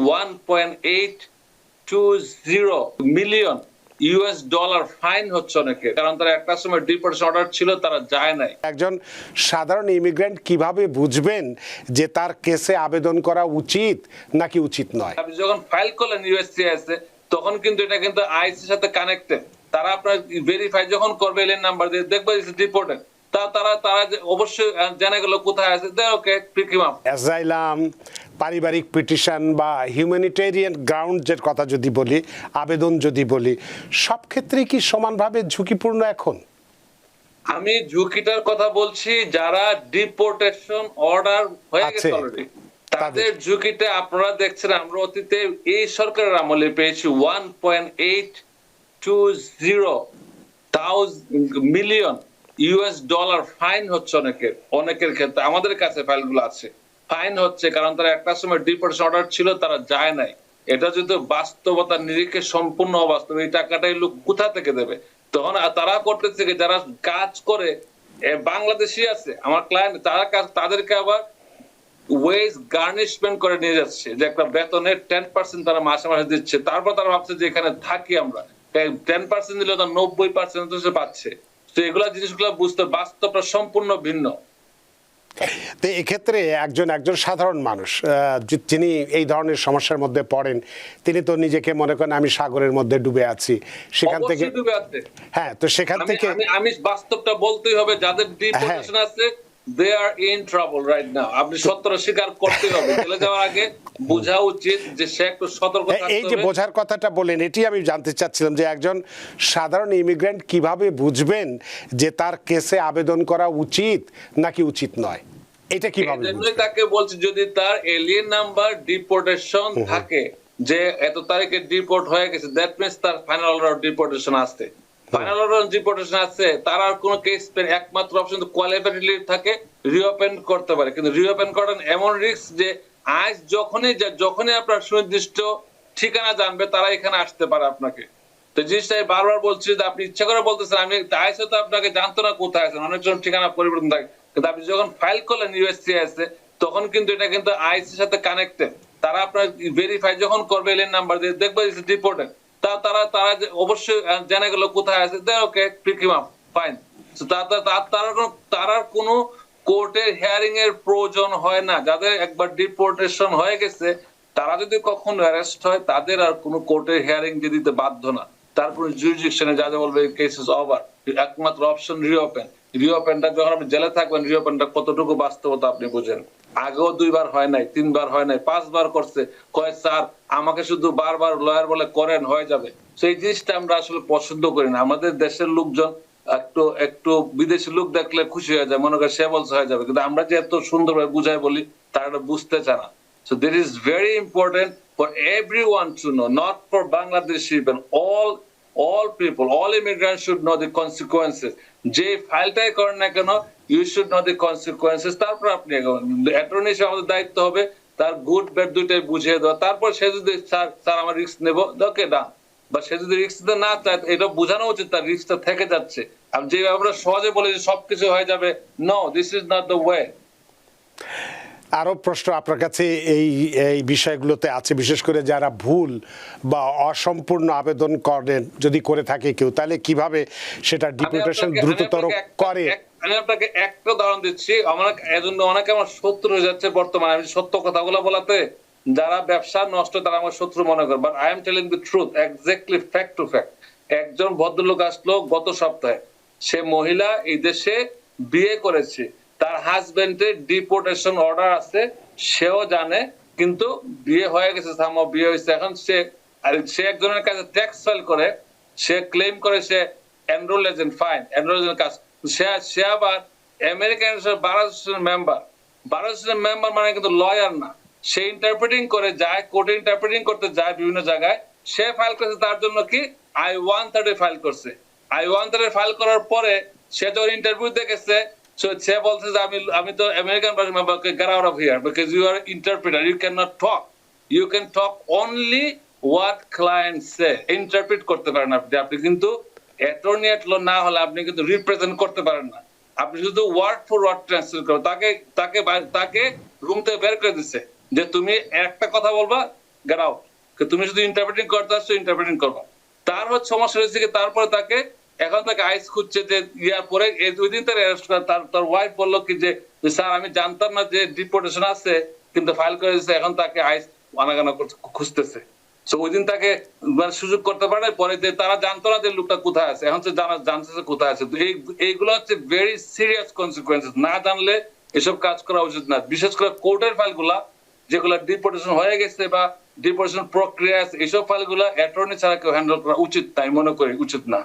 $1.820 million fine হচ্ছে অনেকে, কারণ তারা একটা সময় ডিপোর্টেশন অর্ডার ছিল, তারা যায় নাই। একজন সাধারণ ইমিগ্রেন্ট কিভাবে বুঝবেন যে তার কেসে আবেদন করা উচিত নাকি উচিত নয়? আপনি যখন ফাইল করলেন ইউএসসিআইএস এ, তখন কিন্তু এটা কিন্তু আইসির সাথে কানেক্টেড। তারা আপনার ভেরিফাই যখন করবে এলিয়েন নাম্বার দিয়ে, দেখবে ডিপোর্টেড, তারা অবশ্যই জানা গেল কোথায় আছে, ওকে পিক হিম আপ। অ্যাসাইলাম, পারিবারিক পিটিশন বা হিউম্যানিটেরিয়ান গ্রাউন্ডের কথা যদি বলি, আবেদন যদি বলি, সব ক্ষেত্রেই কি সমানভাবে ঝুঁকিপূর্ণ এখন? আমি ঝুঁকিটার কথা বলছি যারা ডিপোর্টেশন অর্ডার হয়ে গেছে অলরেডি, তাদের ঝুঁকিটা আপনারা দেখছেন। আমরা অতীতে এই সরকারের আমলে পেয়েছি $1.820 মিলিয়ন ফাইন হচ্ছে অনেকের ক্ষেত্রে। আমাদের কাছে ফাইলগুলো আছে, ফাইন হচ্ছে কারণ তারা একটা সময় ডিপোর্টেশন অর্ডার ছিল, তারা যায় নাই। এটা যদি বাস্তবতার নিরিখে সম্পূর্ণ অবাস্তব, এই টাকাটাই লোক কোথা থেকে দেবে? তখন তারা করতেছে কি, যারা কাজ করে বাংলাদেশি আছে আমার ক্লায়েন্ট, তাদেরকে আবার ওয়েজ গার্নিশমেন্ট করে নিয়ে যাচ্ছে, যে একটা বেতনের 10% তারা মাসে মাসে দিচ্ছে। তারপর তারা ভাবছে যে এখানে থাকি আমরা, 10% দিলে তো 90% সে পাচ্ছে। তো এগুলা জিনিসগুলো বুঝতে, বাস্তবটা সম্পূর্ণ ভিন্ন। তো এক্ষেত্রে একজন সাধারণ মানুষ যিনি এই ধরনের সমস্যার মধ্যে পড়েন, তিনি তো নিজেকে মনে করেন আমি সাগরের মধ্যে ডুবে আছি, সেখান থেকে হ্যাঁ, তো সেখান থেকে আমি বাস্তবটা বলতেই হবে, যাদের ডিপোর্টেশন আছে they are in trouble right now। আপনি সত্যটা স্বীকার করতে হবে। চলে যাওয়ার আগে বোঝা উচিত যে সে একটু সতর্ক থাকতে হবে। এই যে বোঝার কথাটা বলেন, এটি আমি জানতে চাচ্ছিলাম যে একজন সাধারণ ইমিগ্রেন্ট কিভাবে বুঝবেন যে তার কেসে আবেদন করা উচিত নাকি উচিত নয়, এটা কিভাবে বুঝবেন? তাকে বলছি, যদি তার এলিয়েন নাম্বার ডিপোর্টেশন থাকে, যে এত তারিখে ডিপোর্ট হয়ে গেছে, দ্যাট মিন্স তার ফাইনাল অর্ডার ডিপোর্টেশন আসছে। ফাইনাল অর্ডার ডিপোর্টেশন আছে, তার আর কোনো কেস পেন, একমাত্র অপশন তো কোয়ালিফাইড লিভ থাকে, রিওপেন করতে পারে। কিন্তু রিওপেন করার এমন রিস্ক যে আজ যখনই আপনার সুনির্দিষ্ট ঠিকানা জানবে, তারা এখানে আসতে পারে আপনাকে। তো জিনিসটা বারবার বলছি যে আপনি ইচ্ছা করে বলতেছেন, আমি আইসে তো আপনাকে জানতো না কোথায় আছেন, অনেকজন ঠিকানা পরিবর্তন থাকে। কিন্তু আপনি যখন ফাইল করলেন ইউএসসিআইএস এ, তখন কিন্তু এটা কিন্তু আইসির সাথে কানেক্টেড। তারা আপনার ভেরিফাই যখন করবে এলিয়েন নাম্বার দিয়ে, দেখবে ডিপোর্টেড, তারা অবশ্যই জানা গেল কোথায় আছে, ওকে পিক হিম আপ, ফাইন। তার কোনো কোর্টের হিয়ারিং এর প্রয়োজন হয় না। যাদের একবার ডিপোর্টেশন হয়ে গেছে, তারা যদি কখনো অ্যারেস্ট হয়, তাদের আর কোনো কোর্টের হিয়ারিং দিতে বাধ্য না। তারপর জুরিসডিকশনে যা বলবে কেস ইজ ওভার, একমাত্র অপশন রিওপেন। রিওপেনটা যখন আপনি জেলে থাকবেন, রিওপেনটা কতটুকু বাস্তবতা আপনি বুঝেন। আগেও 2 বার হয় নাই, 3 বার হয় নাই, 5 বার করছে, কয় স্যার আমাকে শুধু বারবার লয়ার বলে করেন, হয়ে যাবে। সেই জিনিসটা আমরা আসলে পছন্দ করি না। আমাদের দেশের লোকজন একটু বিদেশি লোক দেখলে খুশি হয়ে যায়, মনে করে সে বলছে হয়ে যাবে। কিন্তু আমরা যে এত সুন্দরভাবে বুঝাই বলি, তারা বুঝতে চায় না। So that is very important for everyone to know, not for Bangladeshi, but all people, all immigrants should know the consequences. যে ফাইলটাই করেন না কেন, you should know the consequences। তারপর আপনি অ্যাটর্নি হিসেবে আমাদের দায়িত্ব হবে তার গুড ব্যাড দুইটাই বুঝিয়ে দেওয়া। তারপর সে যদি স্যার আমার রিস্ক নেবো, ওকে ডান। বা সে যদি রিস্ক দিতে না চায়, এটা বোঝানো উচিত তার রিস্কটা থেকে যাচ্ছে। আর যে আমরা সহজে বলে যে সবকিছু হয়ে যাবে, no, this is not the way. আরো প্রশ্ন আপনার কাছে এই বিষয়গুলোতে আছে, বিশেষ করে যারা ভুল বা অসম্পূর্ণ আবেদন করেন, যদি করে থাকে কেউ, তাহলে কিভাবে সেটা ডিপোর্টেশন দ্রুততর করে? আমি আপনাকে একটা উদাহরণ দিচ্ছি। অনেকে আমার শত্রু হয়ে যাচ্ছে বর্তমানে আমি সত্য কথাগুলো বলাতে। যারা ব্যবসা নষ্ট, তারা আমার শত্রু মনে করে, but I am telling the truth, exactly fact to fact. একজন ভদ্রলোক আসলো গত সপ্তাহে, সে মহিলা, এই দেশে বিয়ে করেছে, তার হাজবেন্ডের ডিপোর্টেশন অর্ডার আছে, সেও জানে, কিন্তু বিয়ে হয়ে গেছে, বিয়ে হয়েছে। এখন সে একজনের কাছে ট্যাক্স ফাইল করে, সে ক্লেম করে সে enrol agent, fine, enrol agent কাজ। সে আবার American bar association member. Bar association member মানে কিন্তু লয়ার না। সে ইন্টারপ্রেটিং করে যায়, কোর্টে ইন্টারপ্রেটিং করতে যায় বিভিন্ন জায়গায়। সে ফাইল করেছে তার জন্য কি I-130 ফাইল করছে। I-130 ফাইল করার পরে সে যখন ইন্টারভিউ দেখেছে, সে বলছে যে আমি তো আমেরিকান মেম্বারকে get out of here because you are interpreter, you can not talk, you can talk only what client say. Interpret করতে পারেন আপনি কিন্তু অ্যাটর্নি এট ল না হলে আপনি কিন্তু রিপ্রেজেন্ট করতে পারেন না। আপনি শুধু ওয়ার্ড ফর ওয়ার্ড ট্রান্সলেট করেন। তাকে রুম থেকে বের করে দিচ্ছে যে তুমি একটা কথা বলবা, গেট আউট। তুমি শুধু ইন্টারপ্রেটিং করতে আসছো, ইন্টারপ্রেটিং করবা। তার হচ্ছে সমস্যা হয়েছে কি, তারপরে তাকে এখন তাকে আইস খুঁজছে যে ইয়ার পরে দুই দিন তার অ্যারেস্ট করে। তার ওয়াইফ বললো কি যে স্যার আমি জানতাম না যে ডিপোর্টেশন আছে, কিন্তু ফাইল করে দিয়েছে, এখন তাকে আইস আনাগানা খুঁজতেছে। সো ওই দিন তাকে সুযোগ করতে পারে, পরে যে তারা জানতো না যে লোকটা কোথায় আছে, এখন জানতেছে কোথায় আছে। তো এইগুলো হচ্ছে ভেরি সিরিয়াস কনসিকুয়েন্সেস। না জানলে এসব কাজ করা উচিত না, বিশেষ করে কোর্টের ফাইলগুলা যেগুলো ডিপোর্টেশন হয়ে গেছে বা ডিপোর্টেশন প্রক্রিয়া আছে, এইসব ফাইলগুলা অ্যাটর্নি ছাড়া কেউ হ্যান্ডেল করা উচিত না, আমি মনে করি উচিত না।